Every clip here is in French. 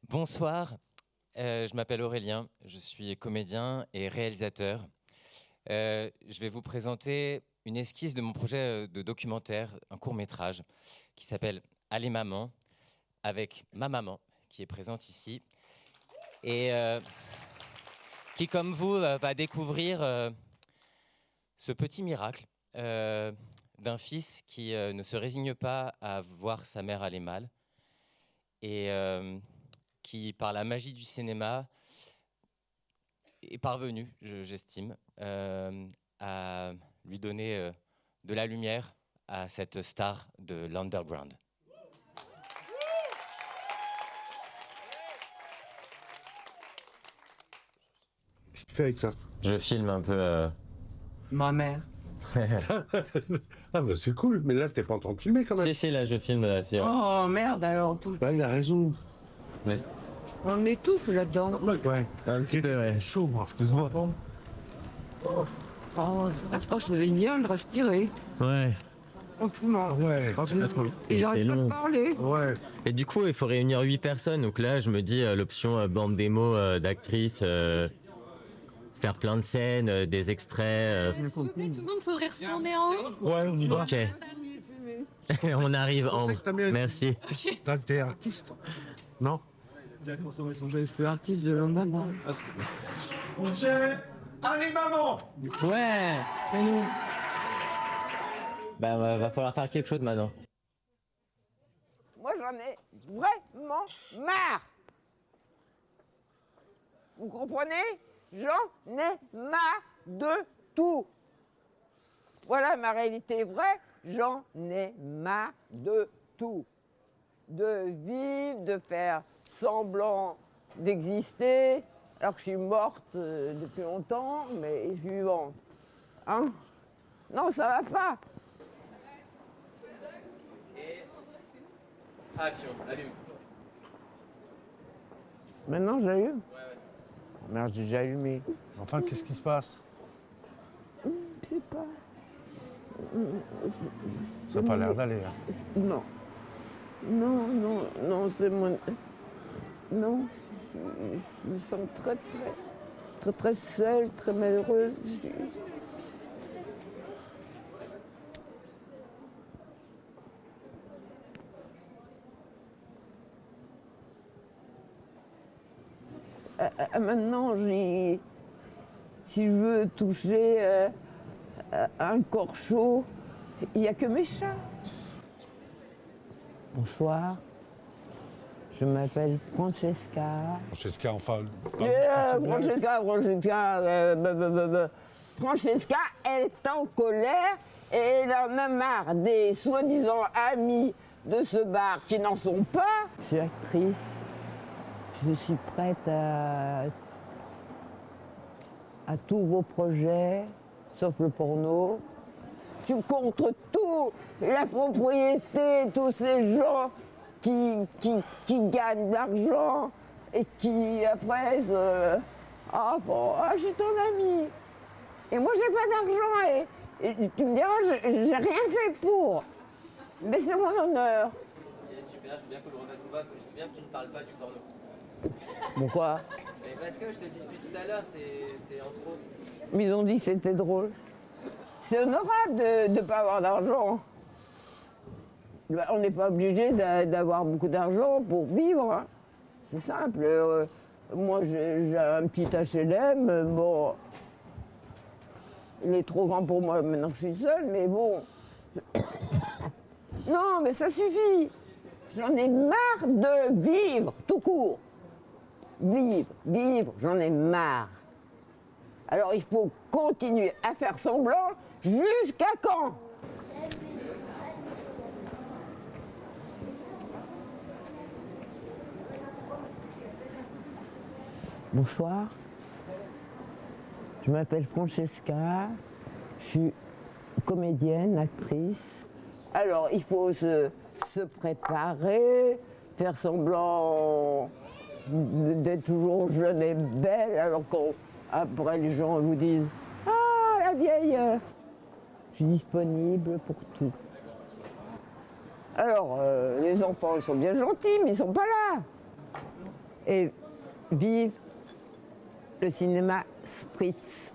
Bonsoir, je m'appelle Aurélien, je suis comédien et réalisateur. Je vais vous présenter une esquisse de mon projet de documentaire, un court-métrage qui s'appelle Allez maman, avec ma maman qui est présente ici et qui, comme vous, va découvrir ce petit miracle d'un fils qui ne se résigne pas à voir sa mère aller mal et qui, par la magie du cinéma, est parvenu, j'estime, à lui donner de la lumière à cette star de l'underground. Qu'est-ce que tu fais avec ça? Je filme un peu... Ma mère. Ah bah c'est cool, mais là t'es pas en train de filmer quand même. Si, là, je filme. Si, ouais. Oh merde alors tout. Bah il a raison. Mais- On étouffe là-dedans. Ouais. Un petit peu, ouais. Chaud, moi, excuse-moi. Oh, je vais bien de respirer. Ouais. Franchement. Ouais. Et j'arrête pas de long. parler. Ouais. Et du coup, il faut réunir 8 personnes. Donc là, je me dis, l'option bande démo d'actrices, faire plein de scènes, des extraits. Tout le monde faudrait retourner en haut. Ouais, on y va. Ok. On arrive en... Je sais que t'aimes bien- Merci. T'es artiste? Non? Je suis artiste de l'endemain. Allez maman! Ouais. Bah, va falloir faire quelque chose maintenant. Moi, j'en ai vraiment marre. Vous comprenez? J'en ai marre de tout. Voilà ma réalité vraie. J'en ai marre de tout. De vivre, de faire semblant d'exister, alors que je suis morte depuis longtemps, mais vivante. Hein? Non, ça va pas. Et... Action, allume. Maintenant, j'allume. Ouais. Merde, j'ai déjà allumé. Enfin, qu'est-ce qui se passe? Je sais pas. Ça n'a pas l'air d'aller. Hein. Non. Non, c'est mon... Non, je me sens très seule, très malheureuse. Maintenant, si je veux toucher un corps chaud, il n'y a que mes chats. Bonsoir, je m'appelle Francesca. Francesca, enfin. Francesca, elle est en colère et elle en a marre des soi-disant amis de ce bar qui n'en sont pas. Je suis actrice, je suis prête à tous vos projets, sauf le porno. Je suis contre tout, la propriété, tous ces gens qui gagnent de l'argent et qui après je suis ton ami. Et moi j'ai pas d'argent et tu me diras, j'ai rien fait pour. Mais c'est mon honneur. Ok, super, je veux bien que je refasse une fois, je veux bien que tu ne parles pas du porno. Pourquoi? Mais parce que je te dis depuis tout à l'heure, c'est entre autres. Mais ils ont dit que c'était drôle. C'est honorable de ne pas avoir d'argent. Ben, on n'est pas obligé d'avoir beaucoup d'argent pour vivre. Hein. C'est simple. Moi, j'ai un petit HLM. Bon, il est trop grand pour moi maintenant que je suis seule, mais bon. Non, mais ça suffit. J'en ai marre de vivre, tout court. Vivre, j'en ai marre. Alors il faut continuer à faire semblant jusqu'à quand? Bonsoir, je m'appelle Francesca, je suis comédienne, actrice. Alors il faut se préparer, faire semblant d'être toujours jeune et belle, alors qu'après les gens vous disent « Ah, la vieille !» Je suis disponible pour tout. Alors, les enfants, ils sont bien gentils, mais ils sont pas là. et vive le cinéma Spritz.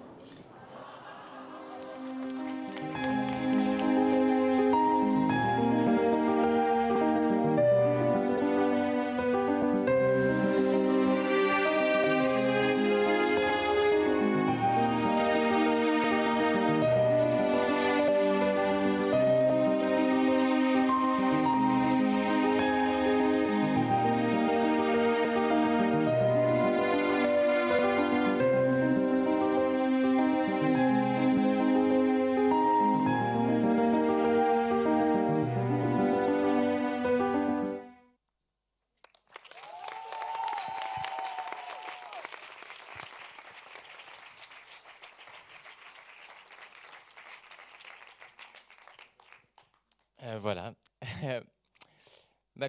Voilà.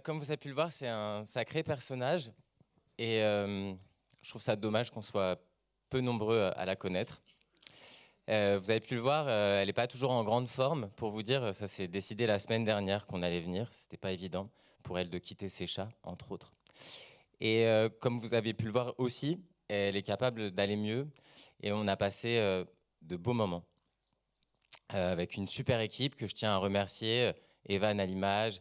Comme vous avez pu le voir, c'est un sacré personnage. Et je trouve ça dommage qu'on soit peu nombreux à la connaître. Vous avez pu le voir, elle n'est pas toujours en grande forme. Pour vous dire, ça s'est décidé la semaine dernière qu'on allait venir. C'était pas évident pour elle de quitter ses chats, entre autres. Et comme vous avez pu le voir aussi, elle est capable d'aller mieux. Et on a passé de beaux moments. Avec une super équipe que je tiens à remercier, Evan à l'image,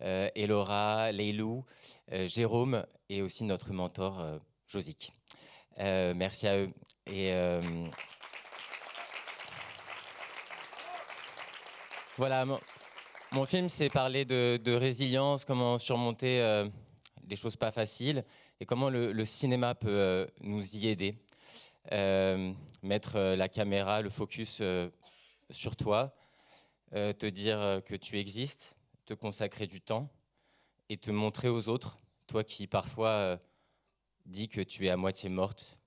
Elora, Leilou, Jérôme et aussi notre mentor Josique. Merci à eux. Et voilà, mon film, c'est parler de résilience, comment surmonter des choses pas faciles et comment le cinéma peut nous y aider. Mettre la caméra, le focus sur toi, te dire que tu existes, te consacrer du temps et te montrer aux autres, toi qui parfois dis que tu es à moitié morte.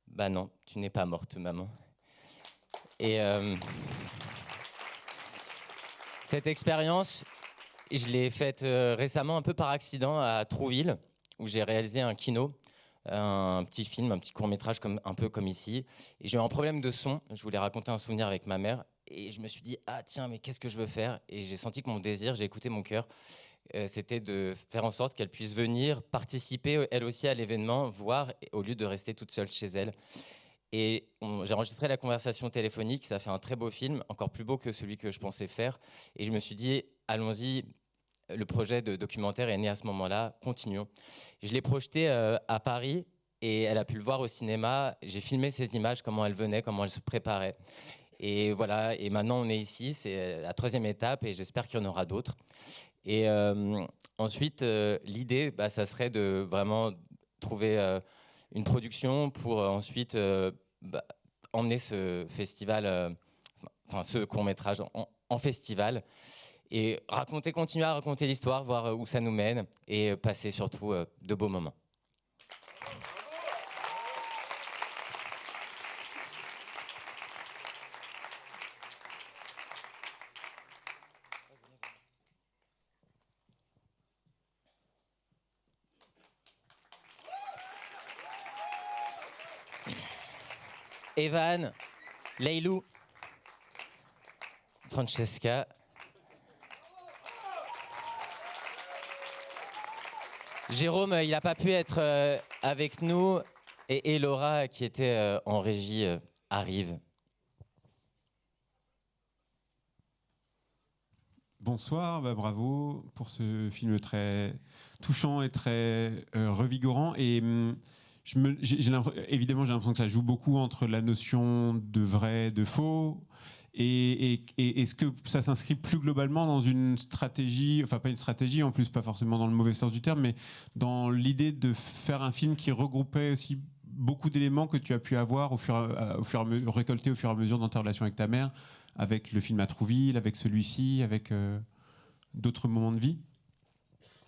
Bah non, tu n'es pas morte, maman. Et cette expérience, je l'ai faite récemment un peu par accident à Trouville, où j'ai réalisé un kino, un petit film, un petit court-métrage un peu comme ici. Et j'ai eu un problème de son. Je voulais raconter un souvenir avec ma mère. Et je me suis dit, ah tiens, mais qu'est-ce que je veux faire? Et j'ai senti que mon désir, j'ai écouté mon cœur, c'était de faire en sorte qu'elle puisse venir participer, elle aussi, à l'événement, voir, au lieu de rester toute seule chez elle. Et j'ai enregistré la conversation téléphonique. Ça fait un très beau film, encore plus beau que celui que je pensais faire. Et je me suis dit, allons-y. Le projet de documentaire est né à ce moment-là, continuons. Je l'ai projeté à Paris et elle a pu le voir au cinéma. J'ai filmé ces images, comment elles venaient, comment elles se préparaient. Et voilà, et maintenant on est ici, c'est la 3e étape et j'espère qu'il y en aura d'autres. Et ensuite, l'idée, ça serait de vraiment trouver une production pour ensuite emmener ce festival, ce court-métrage en festival. Et continuer à raconter l'histoire, voir où ça nous mène et passer surtout de beaux moments. Evan, Leilou, Francesca, Jérôme, il n'a pas pu être avec nous, et Laura, qui était en régie, arrive. Bonsoir, bravo pour ce film très touchant et très revigorant. Et évidemment, j'ai l'impression que ça joue beaucoup entre la notion de vrai, de faux. Et est-ce que ça s'inscrit plus globalement dans une stratégie, enfin pas une stratégie, en plus pas forcément dans le mauvais sens du terme, mais dans l'idée de faire un film qui regroupait aussi beaucoup d'éléments que tu as pu avoir au fur et à mesure, récoltés au fur et à mesure dans ta relation avec ta mère, avec le film à Trouville, avec celui-ci, avec d'autres moments de vie?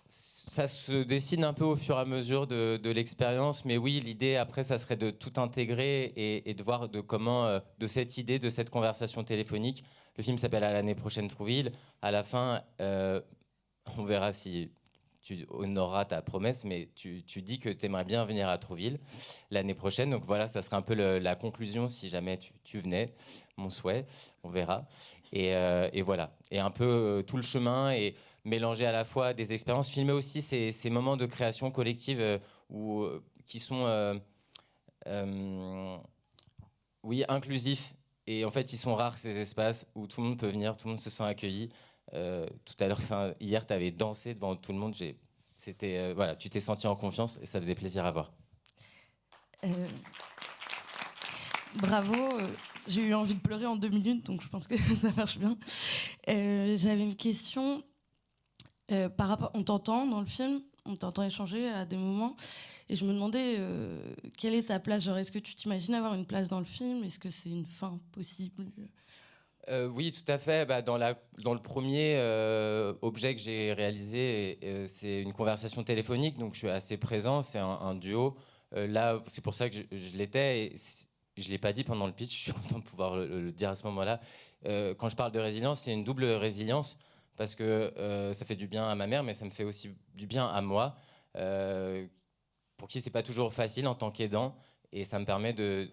Ça se dessine un peu au fur et à mesure de l'expérience, mais oui, l'idée après, ça serait de tout intégrer et de voir comment, de cette idée, de cette conversation téléphonique. Le film s'appelle À l'année prochaine Trouville. À la fin, on verra si tu honoreras ta promesse, mais tu dis que tu aimerais bien venir à Trouville l'année prochaine. Donc voilà, ça serait un peu la conclusion si jamais tu venais, mon souhait, on verra. Et voilà, et un peu tout le chemin et mélanger à la fois des expériences, filmer aussi ces moments de création collective ou qui sont oui, inclusifs. Et en fait, ils sont rares, ces espaces où tout le monde peut venir, tout le monde se sent accueilli. Tout à l'heure, hier, tu avais dansé devant tout le monde. C'était, voilà, tu t'es senti en confiance et ça faisait plaisir à voir. Bravo, j'ai eu envie de pleurer en 2 minutes, donc je pense que ça marche bien. J'avais une question par rapport... On t'entend dans le film, on t'entend échanger à des moments, et je me demandais quelle est ta place. Genre, est-ce que tu t'imagines avoir une place dans le film? Est-ce que c'est une fin possible? Oui, tout à fait. Dans le premier objet que j'ai réalisé, c'est une conversation téléphonique, donc je suis assez présent, c'est un duo. Là, c'est pour ça que je l'étais, et je ne l'ai pas dit pendant le pitch, je suis content de pouvoir le dire à ce moment-là. Quand je parle de résilience, c'est une double résilience, parce que ça fait du bien à ma mère, mais ça me fait aussi du bien à moi, pour qui c'est pas toujours facile en tant qu'aidant, et ça me permet de...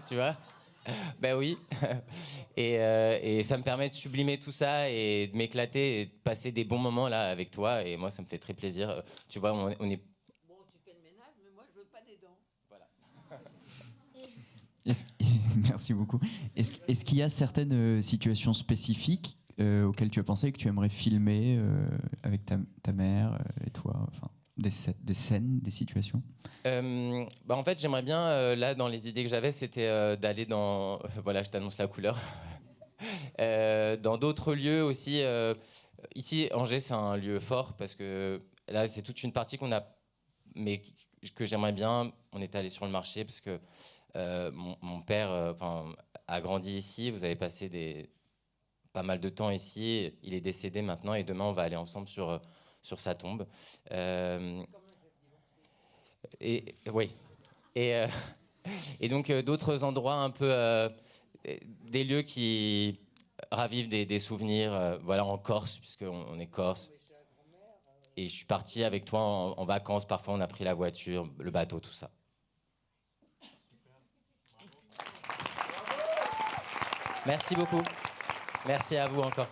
tu vois? Ben oui, et ça me permet de sublimer tout ça et de m'éclater et de passer des bons moments là avec toi, et moi ça me fait très plaisir. Tu vois, on est... Bon, tu fais le ménage, mais moi je veux pas des dents. Voilà. Merci beaucoup. Est-ce qu'il y a certaines situations spécifiques auxquelles tu as pensé que tu aimerais filmer avec ta mère et toi, enfin, des scènes, des situations? En fait, j'aimerais bien, là, dans les idées que j'avais, c'était d'aller dans... voilà, je t'annonce la couleur. Dans d'autres lieux aussi. Ici, Angers, c'est un lieu fort, parce que là, c'est toute une partie qu'on a... mais que j'aimerais bien. On est allé sur le marché, parce que mon père a grandi ici. Vous avez passé pas mal de temps ici. Il est décédé maintenant, et demain, on va aller ensemble sur sa tombe. Et oui. Et donc d'autres endroits un peu, des lieux qui ravivent des souvenirs. Voilà, en Corse, puisqu'on est corse. Et je suis parti avec toi en vacances. Parfois, on a pris la voiture, le bateau, tout ça. Merci beaucoup. Merci à vous encore.